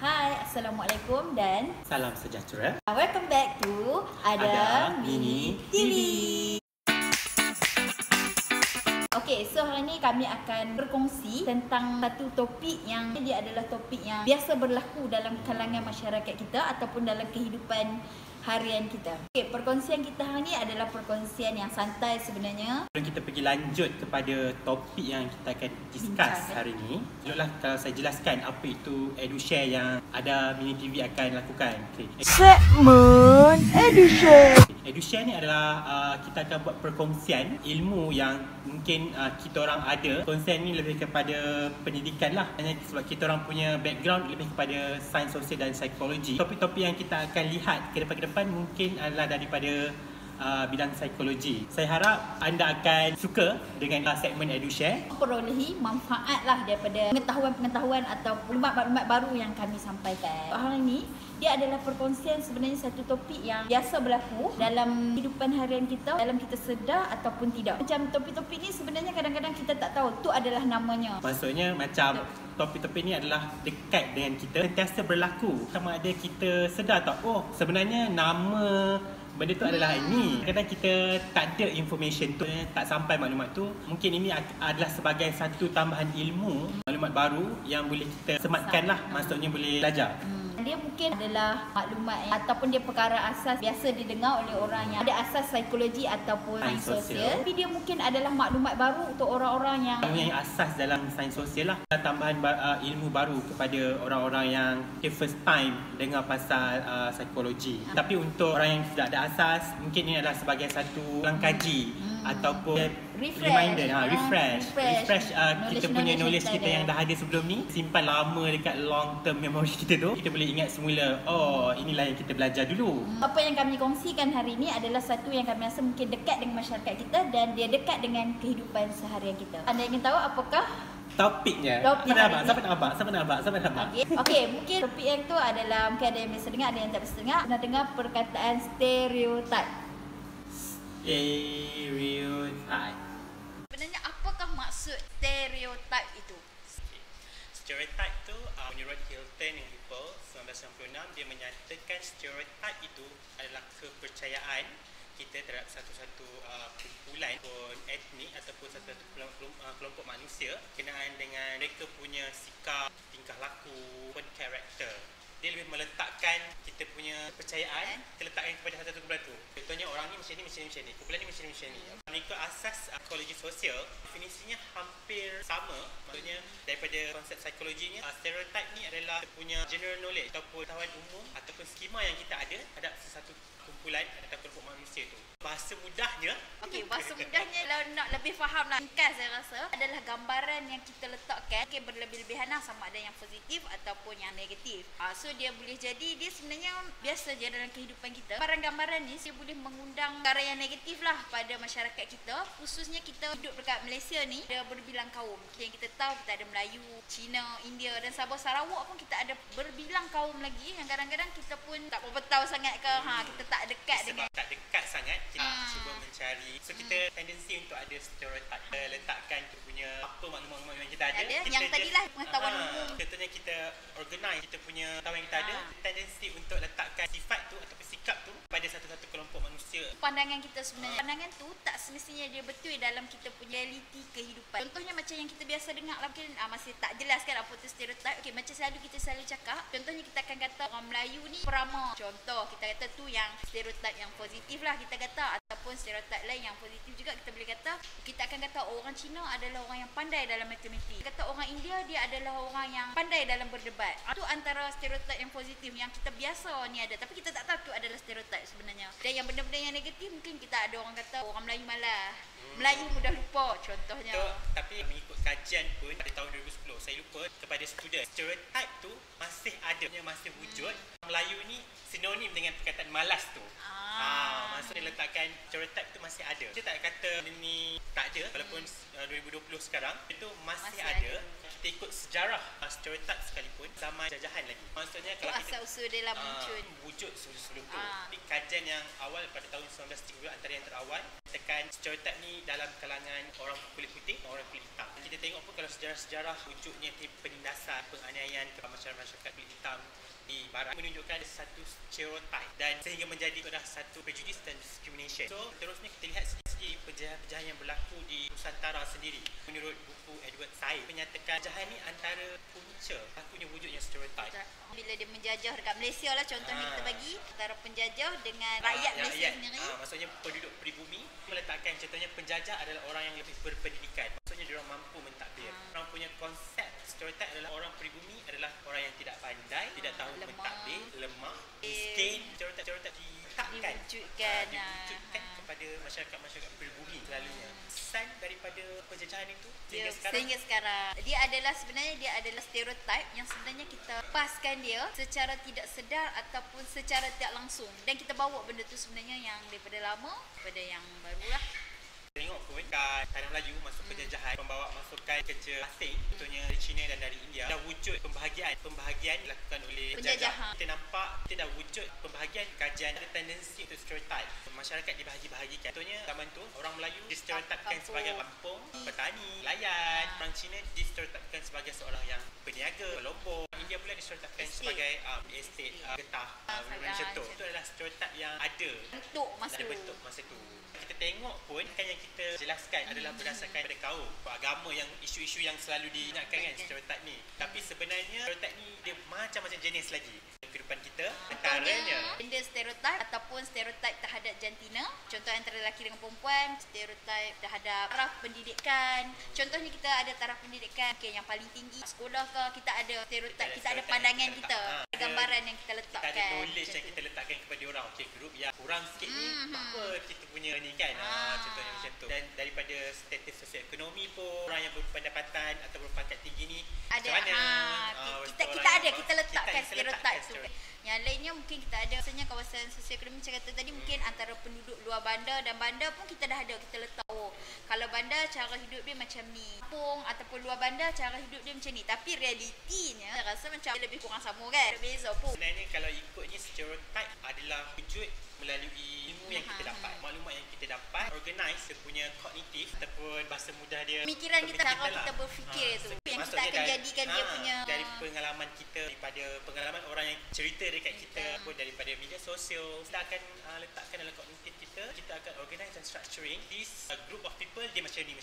Hai, Assalamualaikum dan Salam sejahtera. welcome back to Ada Mini TV. Okey, so hari ni kami akan berkongsi tentang satu topik yang dia adalah topik yang biasa berlaku dalam kalangan masyarakat kita ataupun dalam kehidupan harian kita. Okey, perkongsian kita hari ni adalah perkongsian yang santai sebenarnya. Sebelum kita pergi lanjut kepada topik yang kita akan discuss hari ini, eloklah kalau saya jelaskan apa itu EduShare yang Ada Mini TV akan lakukan. Okay. Segmen EduShare. EduShare ni adalah kita akan buat perkongsian ilmu yang mungkin kita orang ada. Perkongsian ni lebih kepada pendidikan lah. Hanya sebab kita orang punya background lebih kepada sains sosial dan psikologi. Topik-topik yang kita akan lihat ke depan mungkin adalah daripada bidang psikologi. Saya harap anda akan suka dengan segmen EduShare. Perolehi manfaat lah daripada pengetahuan-pengetahuan atau maklumat-maklumat baru yang kami sampaikan. Hari ini dia adalah perkongsian sebenarnya satu topik yang biasa berlaku dalam kehidupan harian kita, dalam kita sedar ataupun tidak. Macam topik-topik ni sebenarnya kadang-kadang kita tak tahu tu adalah namanya. Maksudnya macam topik-topik ni adalah dekat dengan kita, sentiasa berlaku. Sama ada kita sedar tak, oh sebenarnya nama benda tu adalah ini. Kadang kita tak ada information tu, tak sampai maklumat tu. Mungkin ini adalah sebagai satu tambahan ilmu, maklumat baru yang boleh kita sematkan lah. Maksudnya boleh belajar. Dia mungkin adalah maklumat ataupun dia perkara asas biasa didengar oleh orang yang ada asas psikologi ataupun sains sosial. Tapi dia mungkin adalah maklumat baru untuk orang-orang yang mempunyai asas dalam sains sosial lah. Tambahan ilmu baru kepada orang-orang yang first time dengar pasal psikologi. Tapi untuk orang yang sudah ada asas, mungkin ini adalah sebagai satu langkaji ataupun reminder, refresh kita punya knowledge kita yang dah ada sebelum ni, simpan lama dekat long term memory kita tu. Kita boleh ingat semula, oh inilah yang kita belajar dulu. Apa yang kami kongsikan hari ini adalah satu yang kami rasa mungkin dekat dengan masyarakat kita dan dia dekat dengan kehidupan seharian kita. Anda ingin tahu apakah topiknya? Siapa nak abang? Okey, mungkin topik yang tu adalah mungkin ada yang biasa dengar, ada yang tak biasa dengar. Pernah dengar perkataan stereotype? Stereotype. Sebenarnya apakah maksud stereotype itu? Stereotype tu menurut Hilton yang People 1996, dia menyatakan stereotype itu adalah kepercayaan kita terhadap satu-satu kumpulan ataupun etnik ataupun satu-satu kelompok manusia berkenaan dengan mereka punya sikap, tingkah laku dan karakter. Dia lebih meletakkan kita punya kepercayaan, kita letakkan kepada satu-satu kumpulan tu. Contohnya orang ni macam ni, kumpulan ni macam ni. Mengikut asas psikologi sosial, definisinya hampir sama. Maksudnya daripada konsep psikologinya, stereotype ni adalah kita punya general knowledge ataupun pengetahuan umum ataupun skema yang kita ada terhadap satu kumpulan atau kelompok manusia tu. Bahasa mudahnya, bahasa mudahnya kalau nak lebih faham lah, ringkas saya rasa adalah gambaran yang kita letakkan mungkin berlebih-lebihan lah, sama ada yang positif ataupun yang negatif. So dia boleh jadi dia sebenarnya biasa je dalam kehidupan kita. Gambaran-gambaran ni dia boleh mengundang perkara yang negatif lah pada masyarakat kita, khususnya kita hidup dekat Malaysia ni ada berbilang kaum. Yang kita tahu kita ada Melayu, Cina, India dan Sabah Sarawak pun kita ada berbilang kaum lagi yang kadang-kadang kita pun tak berapa tahu sangat ke, kita tak dekat dengan tak dekat sangat, kita cuba mencari. So kita tendensi untuk ada stereotype, kita letakkan kita punya apa maklumat-maklumat yang kita ada. Yang tadilah pengetahuan umum. Contohnya kita organize kita punya pengetahuan yang kita ada, tendensi untuk letakkan sifat tu ataupun sikap tu pada satu-satu kelompok manusia. Pandangan kita sebenarnya, pandangan tu tak semestinya dia betul dalam kita punya realiti kehidupan. Contohnya macam yang kita biasa dengar lah, mungkin masih tak jelas kan apa tu stereotype. Okey, macam kita selalu cakap, contohnya kita akan kata orang Melayu ni perama. Contoh, kita kata tu yang stereotype yang positif lah kita kata, ataupun stereotype lain yang positif juga kita boleh kata. Kita akan kata orang Cina adalah orang yang pandai dalam matematik. Kita kata orang India dia adalah orang yang pandai dalam berdebat. Itu antara stereotype yang positif yang kita biasa ni ada, tapi kita tak tahu tu adalah stereotype sebenarnya. Dan yang benda-benda yang negatif mungkin kita ada orang kata orang Melayu malas, Melayu mudah lupa contohnya. Tapi mengikut kajian pun pada tahun 2010, saya lupa kepada student, stereotype tu masih ada, masih wujud. Melayu ni sinonim dengan perkataan malas tu. Maksudnya letakkan stereotype tu masih ada. Kita tak kata ni tak ada, walaupun 2020 sekarang itu masih ada. kita ikut sejarah stereotip sekalipun zaman jajahan lagi. Maksudnya Itu kalau kita asal-usul dia lah muncul. wujud sebelum tu. Di kajian yang awal pada tahun 1930 antara yang terawal tekan stereotip ni dalam kalangan orang kulit putih, orang kulit hitam. Kita tengok pun kalau sejarah-sejarah wujudnya penindasan, penganiayaan kepada masyarakat kulit hitam di barat menunjukkan ada satu stereotip dan sehingga menjadi satu prejudice dan discrimination. So terusnya kita lihat sendiri penjajahan yang berlaku di Nusantara sendiri. Menurut buku Edward Said menyatakan penjajahan ni antara punca berlakunya wujudnya stereotip. Bila dia menjajah dekat Malaysia lah contohnya kita bagi antara penjajah dengan rakyat Malaysia sendiri. Maksudnya penduduk pribumi meletakkan contohnya penjajah adalah orang yang lebih berpendidikan. Maksudnya dia orang mampu mentadbir. Orang punya konsep stereotip adalah orang pribumi adalah orang yang tidak pandai, tidak tahu mentadbir, lemah, miskin. Stereotip diwujudkan kepada masyarakat pribumi selalunya. Kesan daripada penjajahan itu sehingga sekarang dia adalah stereotip yang sebenarnya kita lepaskan dia secara tidak sedar ataupun secara tidak langsung, dan kita bawa benda tu sebenarnya yang daripada lama kepada yang barulah. Tengok pun kat tanah Melayu masuk penjajahan membawa masukan kerja asing, contohnya dari China dan dari India, dah wujud pembahagian dilakukan oleh penjajah. Kita nampak kita dah wujud pembahagian kajian ada tendensi untuk stereotip. Masyarakat dibahagi-bahagikan. Contohnya zaman tu orang Melayu distereotipkan sebagai kampung, petani, nelayan. Orang Cina distereotipkan sebagai seorang yang peniaga, pelompok. India pula distereotipkan sebagai estate, getah, macam tu. Itu adalah stereotip yang ada bentuk masa tu. Kita tengok pun kan yang kita jelaskan adalah berdasarkan pada kaum, agama, yang isu-isu yang selalu diingatkan kan stereotip ni. Tapi sebenarnya stereotip ni dia macam-macam jenis lagi kehidupan kita. Antaranya benda stereotip ataupun stereotip terhadap jantina. Contoh antara lelaki dengan perempuan, stereotip terhadap taraf pendidikan. Contohnya kita ada taraf pendidikan yang paling tinggi sekolah ke, kita ada stereotip, kita ada pandangan kita, gambaran yang kita letakkan. Kita ada knowledge yang kita letakkan kepada orang. Okey, grup yang kurang sikit ni apa kita punya ni kan. Contohnya macam tu. Dan daripada status sosioekonomi pun orang yang berpendapatan atau berpangkat tinggi ni ada kita letakkan stereotip tu. Yang lainnya mungkin kita ada misalnya kawasan sosioekonomi macam kata tadi, mungkin antara penduduk luar bandar dan bandar pun kita dah ada, kita letak kalau bandar cara hidup dia macam ni, kampung ataupun luar bandar cara hidup dia macam ni, tapi realitinya saya rasa macam lebih kurang sama kan, beza pun. Sebenarnya kalau ikutnya stereotip adalah wujud melalui ilmu yang kita dapat, maklumat yang kita dapat, organize dia punya kognitif ataupun bahasa mudah dia, pemikiran kita, cara kita berfikir tu yang kita akan jadikan dia punya dari pengalaman kita, daripada pengalaman orang yang cerita dekat kita pun, daripada media sosial, kita akan letakkan dalam kognitif kita akan organize dan structuring this group of people dia macam ni.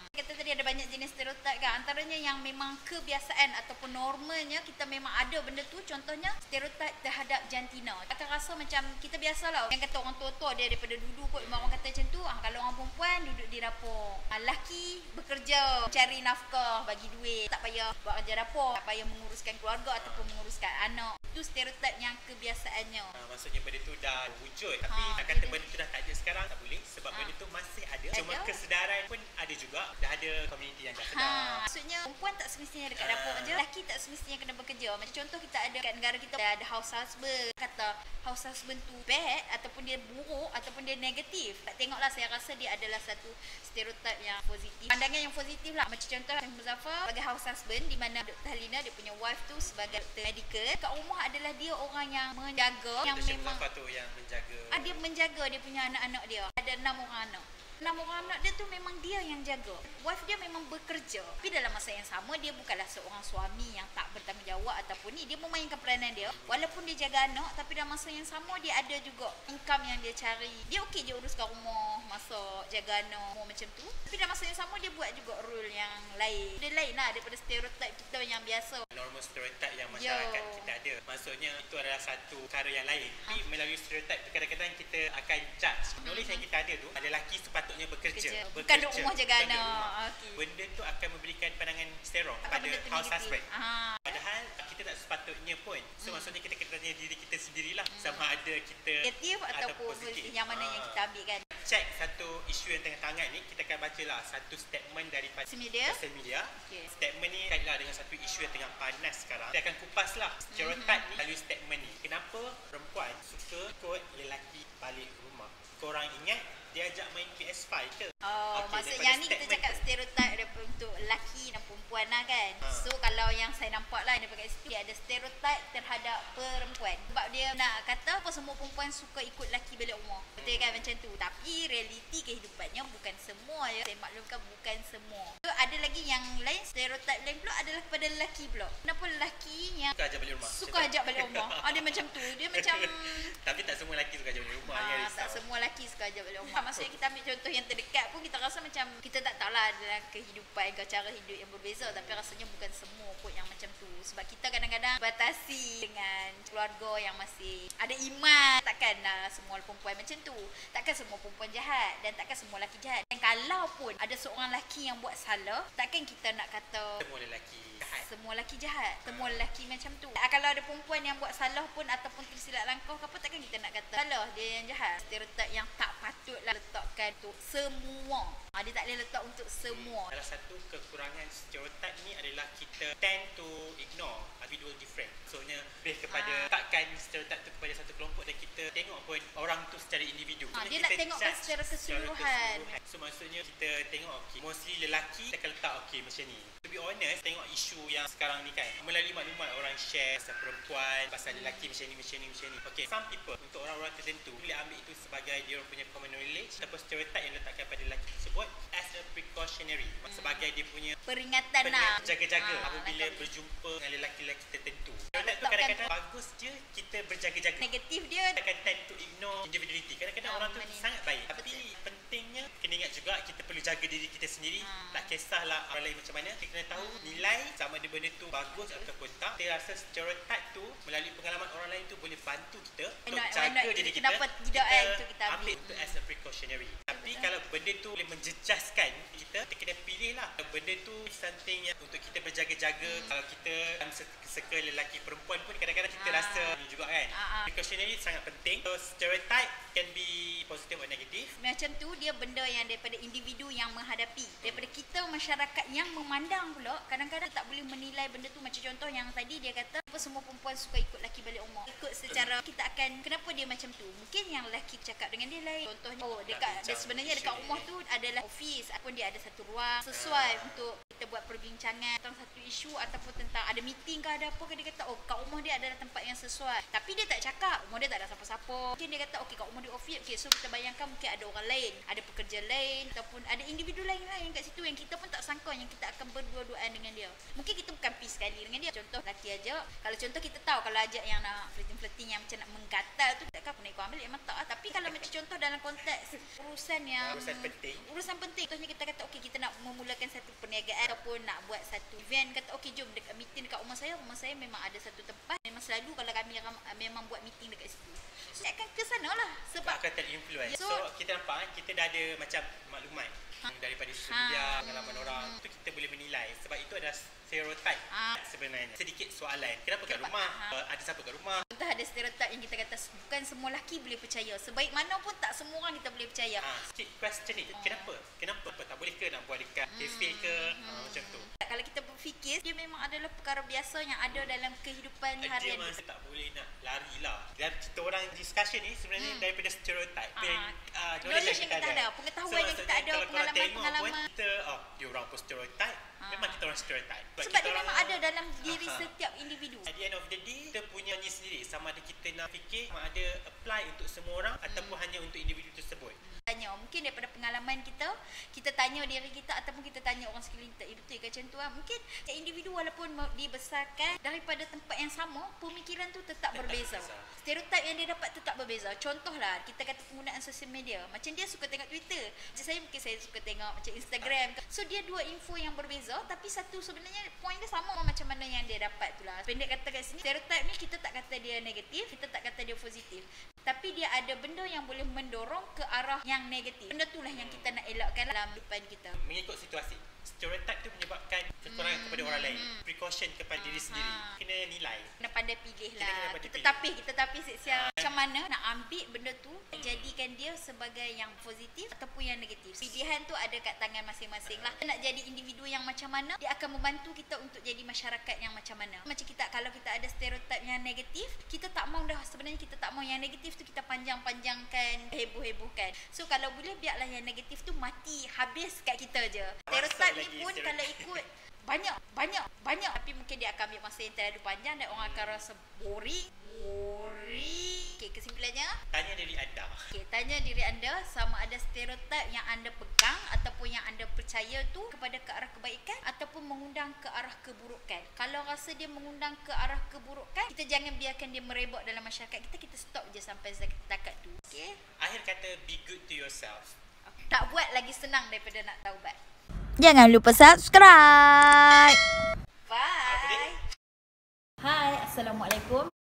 Kata tadi ada banyak jenis stereotip kan, antaranya yang memang kebiasaan ataupun normalnya kita memang ada benda tu. Contohnya stereotip terhadap jantina, akan rasa macam kita biasalah yang kata orang tua-tua dia daripada dulu kot, orang kata macam tu, kalau orang perempuan duduk di dapur, lelaki bekerja cari nafkah, bagi duit, tak payah buat kerja dapur, tak payah menguruskan keluarga ataupun menguruskan anak. Itu stereotip yang kebiasaannya. Maksudnya benda tu dah wujud, tapi nak kata benda tu dah tak ada sekarang tak boleh, sebab benda tu masih ada. Cuma kesedaran pun ada juga, dah ada komuniti yang dah sedar. Maksudnya perempuan tak semestinya dekat dapur je, lelaki tak semestinya kena bekerja. Macam contoh kita ada kat negara kita ada house husband, kata house husband tu bad ataupun dia buruk ataupun dia negatif. Tak tengoklah, saya rasa dia adalah satu stereotip yang positif, pandangan yang positif lah. Macam contoh Syekh Muzaffar sebagai house husband, di mana Dr. Halina dia punya wife tu sebagai doktor medical, kat rumah adalah dia orang yang menjaga, yang memang tu yang menjaga. Dia menjaga dia punya anak-anak dia. Ada 6 orang anak. 6 orang anak dia tu memang dia yang jaga. Wife dia memang bekerja. Tapi dalam masa yang sama dia bukanlah seorang suami yang tak bertanggungjawab ataupun ni. Dia memainkan peranan dia. Walaupun dia jaga anak, tapi dalam masa yang sama dia ada juga income yang dia cari. Dia okey je uruskan rumah, masak, jaga anak, macam tu. Tapi dalam masa yang sama dia buat juga role yang lain. Dia lain lah daripada stereotip kita yang biasa. Normal stereotip yang masyarakat kita ada. Maksudnya itu adalah satu perkara yang lain. Tapi melalui stereotip tu kadang-kadang kita akan judge. Knowledge yang kita ada tu, ada lelaki sepatutnya bekerja. Bukan duduk rumah jaga anak. Okay. Benda tu akan memberikan pandangan stereo pada house husband. Padahal kita tak sepatutnya pun. So maksudnya kita kena tanya diri kita sendirilah sama ada kita negatif ataupun positif, yang mana yang kita ambil kan. Check satu isu yang tengah hangat ni, kita akan bacalah satu statement daripada social media. Okay. Statement ni kaitlah dengan satu isu yang tengah panas sekarang. Kita akan kupaslah stereotip ni melalui statement ni. Kenapa perempuan suka ikut lelaki balik rumah? Korang ingat dia ajak main PS5 ke? Oh, Okey, maksud daripada yang ni kita statement cakap tu. stereotip daripada untuk lelaki dan perempuan lah kan. So kalau yang saya nampak lah daripada kat situ, dia ada stereotip terhadap perempuan. Sebab dia nak kata apa semua perempuan suka ikut lelaki balik rumah. Betul kan macam tu. Tapi realiti kehidupannya bukan semua ya. Saya maklumkan bukan semua. So ada lagi yang lain, stereotip lain pula adalah kepada lelaki pula. Kenapa lelaki yang Suka ajak balik rumah. suka ajak balik rumah? Dia macam tu. Dia macam Tapi tak semua lelaki suka ajak balik rumah. Jangan risau. tak semua lelaki suka ajak balik rumah. Maksudnya kita ambil contoh yang terdekat pun kita rasa macam kita tak tahulah dalam kehidupan ke cara hidup yang berbeza, tapi rasanya bukan semua kot yang macam tu. Sebab kita kadang-kadang batasi dengan keluarga yang masih ada iman. Takkanlah semua perempuan macam tu. Takkan semua perempuan jahat dan takkan semua lelaki jahat. Dan kalau pun ada seorang lelaki yang buat salah, takkan kita nak kata Semua lelaki jahat. semua lelaki jahat, semua lelaki macam tu. Kalau ada perempuan yang buat salah pun ataupun tersilap langkah ke apa, takkan kita nak kata salah dia yang jahat. Stereotip yang tak patutlah letakkan untuk semua. Dia tak boleh letak untuk semua. Salah satu kekurangan stereotip ni adalah kita tend to ignore individual different. Maksudnya lebih kepada takkan stereotip tu kepada satu kelompok dan kita tengok pun orang tu secara individu. Dia Kita nak tengokkan judge secara keseluruhan. So maksudnya kita tengok okay, mostly lelaki kita akan letak okay macam ni. To be honest, tengok isu yang sekarang ni kan, melalui maklumat orang share pasal perempuan, pasal lelaki macam ni. Okay, some people, untuk orang-orang tertentu boleh ambil itu sebagai dia orang punya common knowledge ataupun stereotip yang letakkan pada lelaki tersebut as a precautionary, sebagai dia punya Peringatan lah. jaga-jaga apabila nak- berjumpa dengan lelaki-lelaki tertentu. Stereotip tu letakkan kadang-kadang bagus je kita berjaga-jaga. Negatif dia Kita akan tend to ignore individuality. Kadang-kadang orang tu betul. sangat baik. Tapi pentingnya kena ingat juga kita perlu jaga diri kita sendiri. Tak kisahlah orang lain macam mana. Kita kena tahu nilai sama ada benda tu bagus ataupun tak. Saya rasa stereotip tu melalui pengalaman orang lain tu boleh bantu kita untuk Why jaga not? diri kita. Kenapa tidak untuk kita ambil? ambil itu as a precautionary. Tapi kalau benda tu boleh menjejaskan kita kena pilih lah. Benda tu something yang untuk kita berjaga-jaga. Kalau kita dalam circle lelaki perempuan pun kadang-kadang kita rasa ni juga kan. Precautionary sangat penting. So stereotype can be positive or negative. macam tu, dia benda yang daripada individu yang menghadapi. Daripada kita masyarakat yang memandang pula, kadang-kadang tak boleh menilai benda tu. Macam contoh yang tadi dia kata kenapa semua perempuan suka ikut lelaki balik rumah. Ikut secara kita akan kenapa dia macam tu. Mungkin yang lelaki cakap dengan dia lain. Contohnya dia sebenarnya dekat rumah tu adalah office ataupun dia ada satu ruang sesuai untuk kita buat perbincangan tentang satu isu ataupun tentang ada meeting ke ada apa ke, dia kata kat rumah dia adalah tempat yang sesuai. Tapi dia tak cakap rumah dia tak ada siapa-siapa. Mungkin dia kata okey kat rumah dia office, okey so kita bayangkan mungkin ada orang lain, ada pekerja lain ataupun ada individu lain-lain kat situ yang kita pun tak sangka yang kita akan berdua-duaan dengan dia. Mungkin kita bukan peace sekali dengan dia. Contoh lelaki ajak, kalau contoh kita tahu kalau ajak yang nak flirting-flirting yang macam nak menggatal tu, takkan aku nak ikut ambil memang tak lah. Tapi kalau macam contoh dalam konteks urusan yang urusan penting, contohnya kita kata okey kita nak memulakan satu perniagaan ataupun nak buat satu event, kata okey jom dekat meeting dekat rumah saya memang ada satu tempat, memang selalu kalau kami memang buat meeting dekat situ. So akan ke sana lah sebab akan terinfluence. So kita nampak kita dah ada macam maklumat daripada sosial media, pengalaman orang. Itu kita boleh menilai sebab itu adalah stereotip sebenarnya. Sedikit soalan, kenapa kat rumah? Ada siapa kat rumah? Contoh ada stereotip yang kita kata bukan semua lelaki boleh percaya. Sebaik mana pun tak semua orang kita boleh percaya. Sikit question ni, kenapa? Tak boleh ke nak buat dekat cafe ke? Macam tu. Kalau kita berfikir, dia memang adalah perkara biasa yang ada dalam kehidupan Dia harian. masih tak boleh nak lari lah. Dan kita orang discussion ni sebenarnya daripada stereotip. Knowledge yang kita ada, pengetahuan yang kita ada, pengalaman-pengalaman. Kita, dia orang pun stereotip. Memang kita orang stereotip. Sebab dia memang ada dalam diri setiap individu. At the end of the day, kita punya ni sendiri. Sama ada kita nak fikir, sama ada apply untuk semua orang ataupun hanya untuk individu tersebut. Tanya, mungkin daripada pengalaman kita tanya diri kita ataupun kita tanya orang sekeliling kita, betul ke macam tu lah. Mungkin individu walaupun dibesarkan daripada tempat yang sama, pemikiran tu tetap berbeza. Stereotip yang dia dapat tetap berbeza. Contohlah, kita kata penggunaan sosial media. Macam dia suka tengok Twitter. Macam saya mungkin saya suka tengok macam Instagram. So dia dua info yang berbeza tapi satu sebenarnya point dia sama macam mana yang dia dapat tu lah. Pendek kata kat sini, stereotip ni kita tak kata dia negatif, kita tak kata dia positif. Tapi dia ada benda yang boleh mendorong ke arah yang negatif. Benda tu lah yang kita nak elakkan dalam kehidupan kita. Mengikut situasi. stereotype tu menyebabkan kekurangan kepada orang lain. Precaution kepada diri sendiri. Kena nilai. Kena pandai pilih Kita lah. kena pandai Kita tapis siap macam mana nak ambil benda tu, jadikan dia sebagai yang positif ataupun yang negatif. Pilihan tu ada kat tangan masing-masing lah. Nak jadi individu yang macam mana, dia akan membantu kita untuk jadi masyarakat yang macam mana. Macam kita, kalau kita ada stereotip yang negatif, kita tak mau dah, sebenarnya kita tak mau yang negatif tu kita panjang-panjangkan, heboh-hebohkan. So kalau boleh biarlah yang negatif tu mati, habis kat kita je. Stereotip ni pun kalau ikut banyak tapi mungkin dia akan ambil masa yang terlalu panjang dan orang akan rasa boring. Okey, kesimpulannya Tanya diri anda. tanya diri anda sama ada stereotip yang anda pegang ataupun yang anda percaya tu kepada ke arah kebaikan ataupun mengundang ke arah keburukan. Kalau rasa dia mengundang ke arah keburukan, kita jangan biarkan dia merebak dalam masyarakat kita stop je sampai setakat tu. Okey. Akhir kata, be good to yourself. Tak buat lagi senang daripada nak taubat. Jangan lupa subscribe. Bye. Hai, Assalamualaikum.